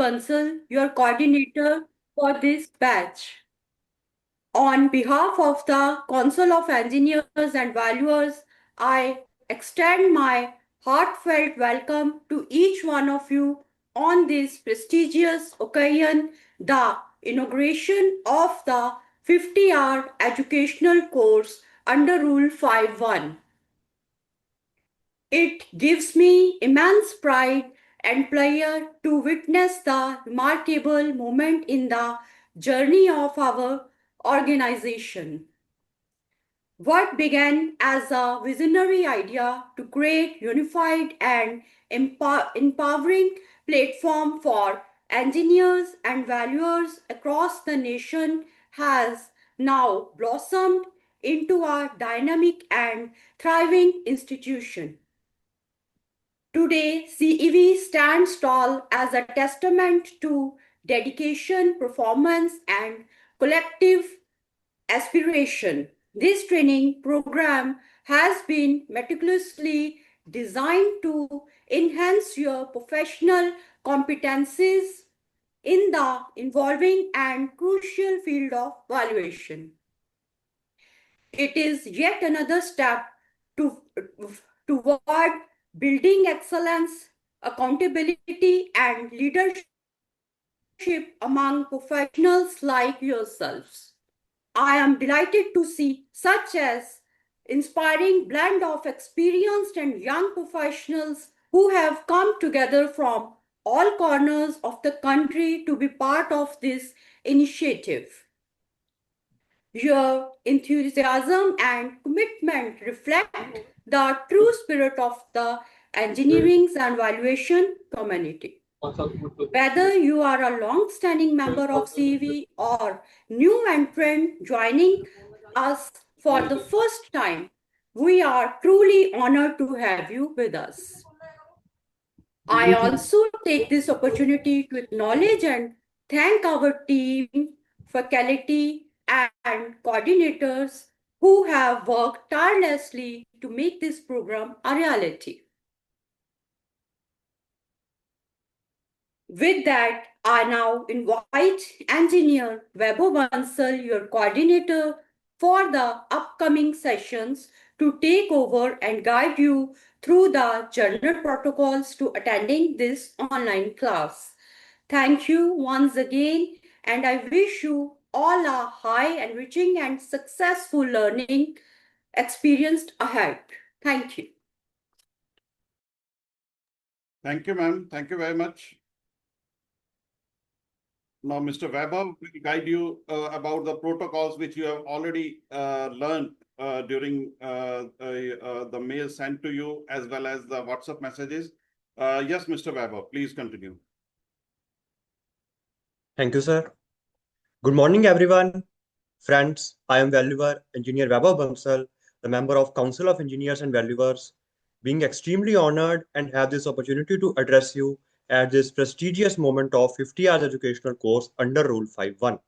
Bansal, your coordinator for this batch. On behalf of the Council of Engineers and Valuers, I extend my heartfelt welcome to each one of you on this prestigious occasion, the inauguration of the 50-hour educational course under Rule 5.1. It gives me immense pride and pleasure to witness the remarkable moment in the journey of our organization. What began as a visionary idea to create unified and empowering platform for engineers and valuers across the nation has now blossomed into a dynamic and thriving institution. Today, CEV stands tall as a testament to dedication, performance, and collective aspiration. This training program has been meticulously designed to enhance your professional competencies in the involving and crucial field of valuation. It is yet another step toward building excellence, accountability, and leadership among professionals like yourselves. I am delighted to see such as inspiring blend of experienced and young professionals who have come together from all corners of the country to be part of this initiative. Your enthusiasm and commitment reflect the true spirit of the engineering and valuation community. Whether you are a long-standing member of CEV or new entrant joining us for the first time, we are truly honored to have you with us. I also take this opportunity to acknowledge and thank our team, faculty, and coordinators who have worked tirelessly to make this program a reality. With that, I now invite Engineer Vaibhav Bansal, your coordinator for the upcoming sessions, to take over and guide you through the general protocols to attending this online class. Thank you once again, and I wish you all a high, enriching, and successful learning experience ahead. Thank you. Thank you, ma'am. Thank you very much. Now, Mr. Vaibhav will guide you about the protocols which you have already learned during the mail sent to you as well as the WhatsApp messages. Yes, Mr. Vaibhav, please continue. Thank you, sir. Good morning, everyone. Friends, I am Valuer Engineer Vaibhav Bansal, the member of Council of Engineers and Valuers, being extremely honored and have this opportunity to address you at this prestigious moment of 50 hours educational course under Rule 5.1.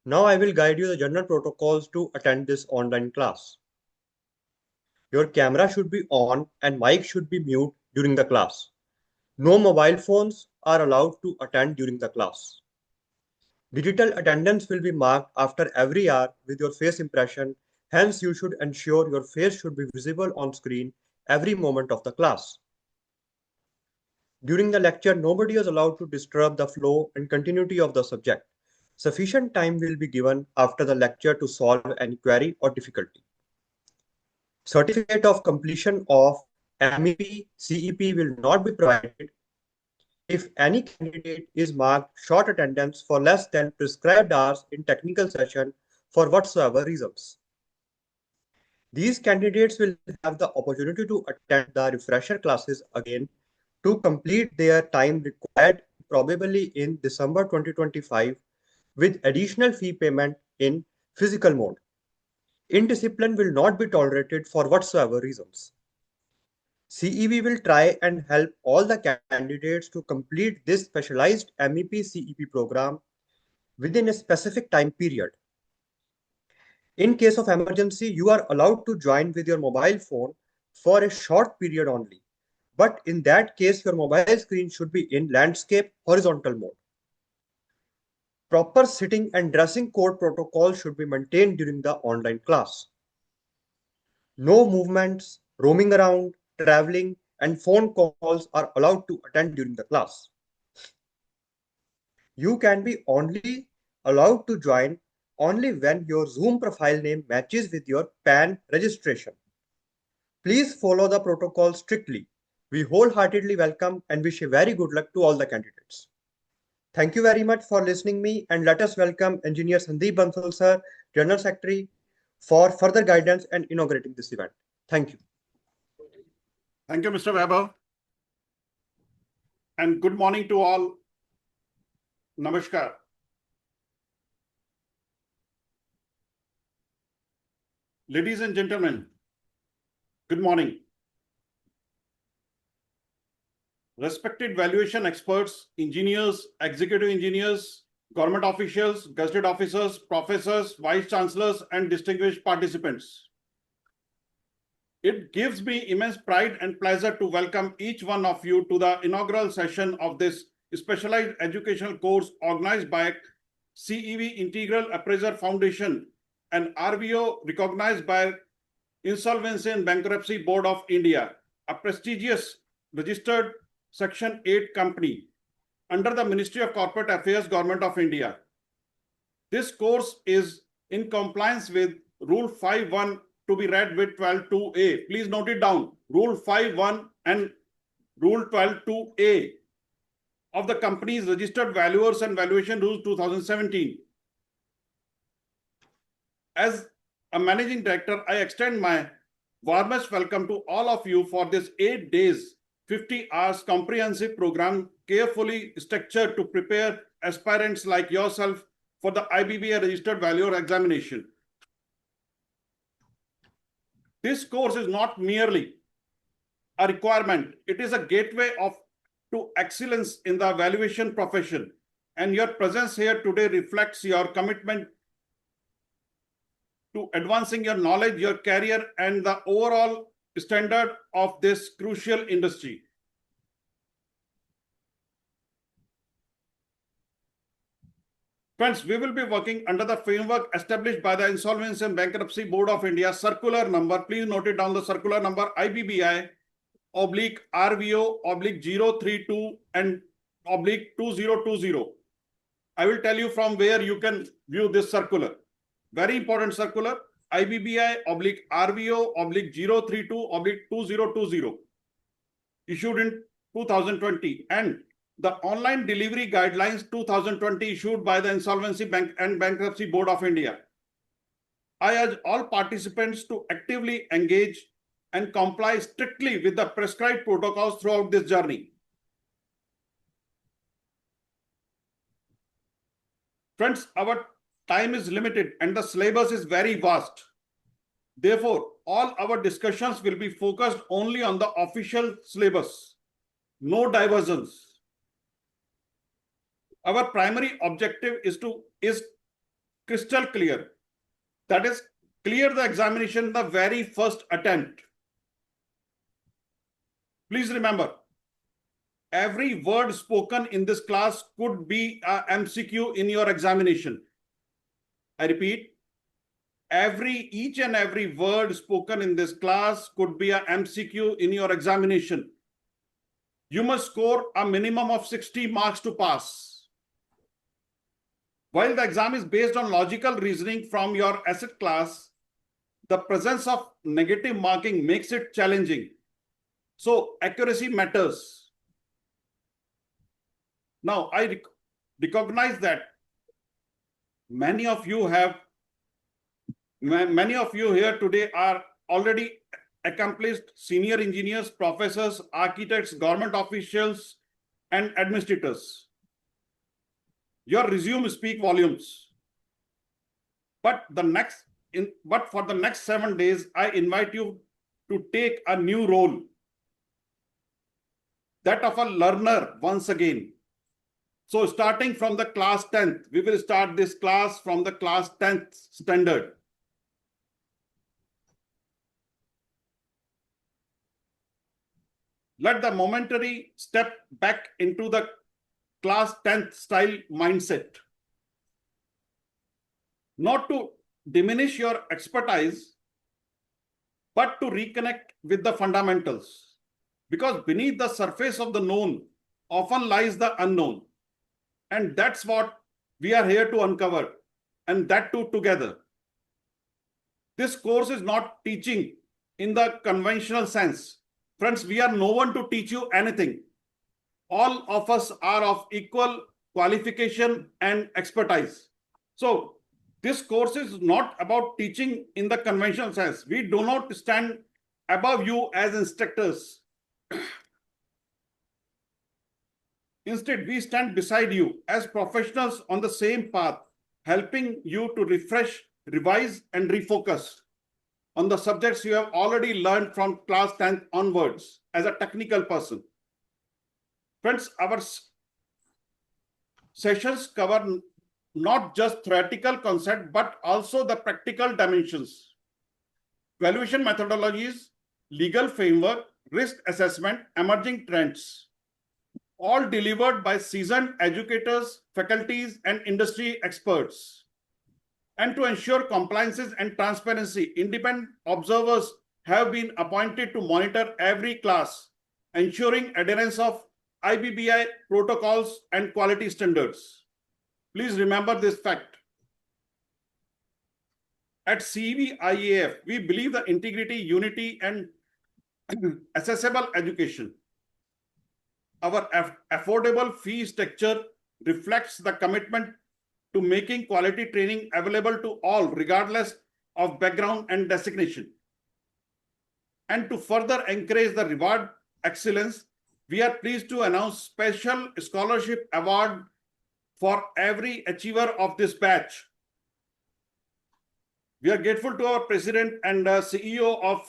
Now I will guide you the general protocols to attend this online class. Your camera should be on and mic should be mute during the class. No mobile phones are allowed to attend during the class. Digital attendance will be marked after every hour with your face impression. Hence, you should ensure your face should be visible on screen every moment of the class. During the lecture, nobody is allowed to disturb the flow and continuity of the subject. Sufficient time will be given after the lecture to solve any query or difficulty. Certificate of completion of MEP CEP will not be provided if any candidate is marked short attendance for less than prescribed hours in technical session for whatsoever reasons. These candidates will have the opportunity to attend the refresher classes again to complete their time required probably in December 2025 with additional fee payment in physical mode. Indiscipline will not be tolerated for whatsoever reasons. CEV will try and help all the candidates to complete this specialized MEP CEP program within a specific time period. In case of emergency, you are allowed to join with your mobile phone for a short period only. but in that case, your mobile screen should be in landscape horizontal mode. Proper sitting and dressing code protocol should be maintained during the online class. No movements, roaming around, traveling, and phone calls are allowed to attend during the class. You can be only allowed to join only when your Zoom profile name matches with your PAN registration. Please follow the protocol strictly. We wholeheartedly welcome and wish a very good luck to all the candidates. Thank you very much for listening me, and let us welcome Engineer Sandeep Bansal sir, General Secretary, for further guidance and inaugurating this event. Thank you. Thank you, Mr. Weber. And good morning to all. Namaskar. Ladies and gentlemen, good morning. Respected valuation experts, engineers, executive engineers, government officials, gazetted officers, professors, vice chancellors, and distinguished participants. It gives me immense pride and pleasure to welcome each one of you to the inaugural session of this specialized educational course organized by CEV Integral Appraiser Foundation and RVO recognized by Insolvency and Bankruptcy Board of India, a prestigious registered Section 8 company under the Ministry of Corporate Affairs, Government of India. This course is in compliance with Rule 5.1 to be read with 12.2a. Please note it down. Rule 5.1 and Rule 12.2a of the company's Registered Valuers and Valuation Rules 2017. As a Managing Director, I extend my warmest welcome to all of you for this 8 days, 50 hours comprehensive program carefully structured to prepare aspirants like yourself for the IBBI Registered Valuer Examination. This course is not merely a requirement, it is a gateway to excellence in the valuation profession, and your presence here today reflects your commitment to advancing your knowledge, your career, and the overall standard of this crucial industry. Friends, we will be working under the framework established by the Insolvency and Bankruptcy Board of India, circular number, please note it down, the circular number IBBI /RVO /032 and /2020. I will tell you from where you can view this circular. Very important circular, IBBI /RVO /032 /2020, issued in 2020, and the Online Delivery Guidelines 2020 issued by the Insolvency and Bankruptcy Board of India. I urge all participants to actively engage and comply strictly with the prescribed protocols throughout this journey. Friends, our time is limited and the syllabus is very vast. Therefore, all our discussions will be focused only on the official syllabus. No diversions. Our primary objective is crystal clear. That is, clear the examination the very first attempt. Please remember, every word spoken in this class could be a MCQ in your examination. I repeat, each and every word spoken in this class could be a MCQ in your examination. You must score a minimum of 60 marks to pass. While the exam is based on logical reasoning from your asset class, the presence of negative marking makes it challenging. So accuracy matters. Now, I recognize that many of you here today are already accomplished senior engineers, professors, architects, government officials, and administrators. Your resume speak volumes. But for the next 7 days, I invite you to take a new role, that of a learner once again. So starting from the class 10th, we will start this class from the class 10th standard. Let the momentary step back into the class 10th style mindset. Not to diminish your expertise, but to reconnect with the fundamentals. Because beneath the surface of the known often lies the unknown. And that's what we are here to uncover, and that too together. This course is not teaching in the conventional sense. Friends, we are no one to teach you anything. All of us are of equal qualification and expertise. So this course is not about teaching in the conventional sense. We do not stand above you as instructors. Instead, we stand beside you as professionals on the same path, helping you to refresh, revise, and refocus on the subjects you have already learned from class 10th onwards as a technical person. Friends, our sessions cover not just theoretical concept, but also the practical dimensions, valuation methodologies, legal framework, risk assessment, emerging trends, all delivered by seasoned educators, faculties, and industry experts. And to ensure compliances and transparency, independent observers have been appointed to monitor every class, ensuring adherence of IBBI protocols and quality standards. Please remember this fact. At CEV IAF, we believe the integrity, unity, and accessible education. Our affordable fee structure reflects the commitment to making quality training available to all, regardless of background and designation. And to further encourage the reward excellence, we are pleased to announce special scholarship award for every achiever of this batch. We are grateful to our president and CEO of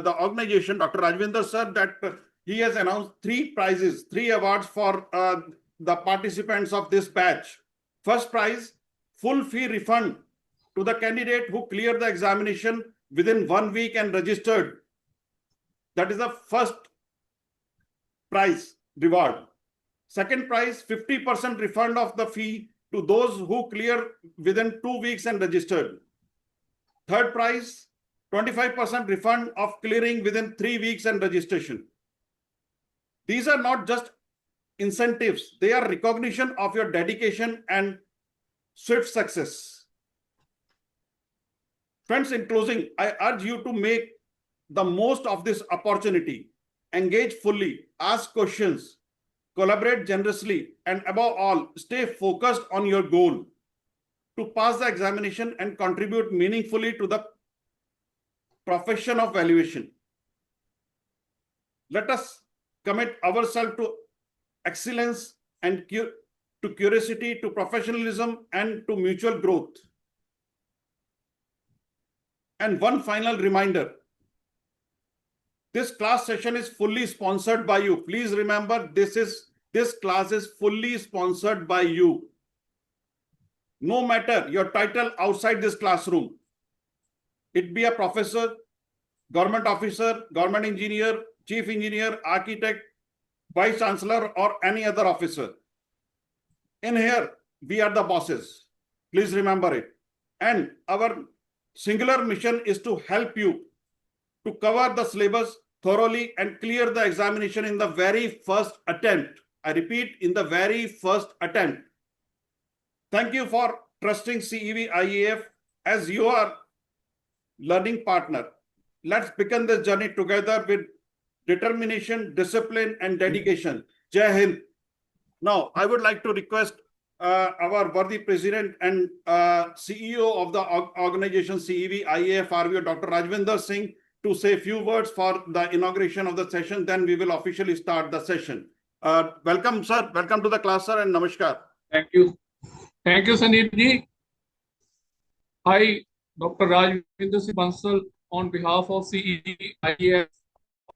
the organization, Dr. Rajvinder sir, that he has announced 3 prizes, 3 awards for the participants of this batch. First prize, full fee refund to the candidate who cleared the examination within 1 week and registered. That is the first prize reward. Second prize, 50% refund of the fee to those who clear within 2 weeks and registered. Third prize, 25% refund of clearing within 3 weeks and registration. These are not just incentives, they are recognition of your dedication and swift success. Friends, in closing, I urge you to make the most of this opportunity, engage fully, ask questions, collaborate generously, and above all, stay focused on your goal to pass the examination and contribute meaningfully to the profession of valuation. Let us commit ourselves to excellence and to curiosity, to professionalism, and to mutual growth. And one final reminder, this class session is fully sponsored by you. Please remember, this class is fully sponsored by you. No matter your title outside this classroom, it be a professor, government officer, government engineer, chief engineer, architect, vice chancellor, or any other officer. In here, we are the bosses. Please remember it. And our singular mission is to help you to cover the syllabus thoroughly and clear the examination in the very first attempt. I repeat, in the very first attempt. Thank you for trusting CEV IAF as your learning partner. Let's begin this journey together with determination, discipline, and dedication. Jai Hind. Now, I would like to request our worthy president and CEO of the organization CEV IAF RVO, Dr. Rajvinder Singh, to say a few words for the inauguration of the session. Then we will officially start the session. Welcome, sir. Welcome to the class, sir, and namaskar. Thank you. Thank you, Sandeep ji. I, Dr. Rajvinder Singh Bansal, on behalf of CEV IAF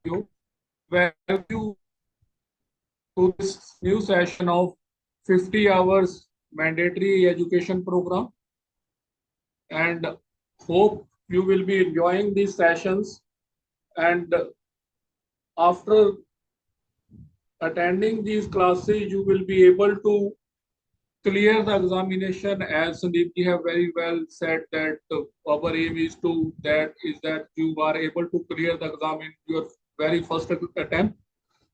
RVO, welcome you to this new session of 50 hours mandatory education program, and hope you will be enjoying these sessions and after attending these classes, you will be able to clear the examination. As Sandeep ji have very well said that our aim is that you are able to clear the exam in your very first attempt.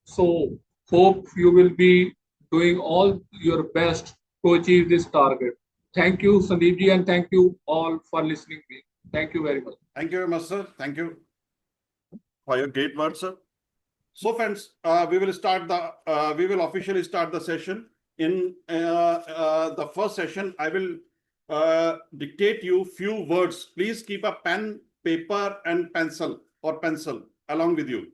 So hope you will be doing all your best to achieve this target. Thank you, Sandeep ji, and thank you all for listening to me. Thank you very much. Thank you very much, sir. Thank you for your great words, sir. So, friends, we will officially start the session. In the first session, I will dictate you few words. Please keep a pen, paper, and pencil along with you.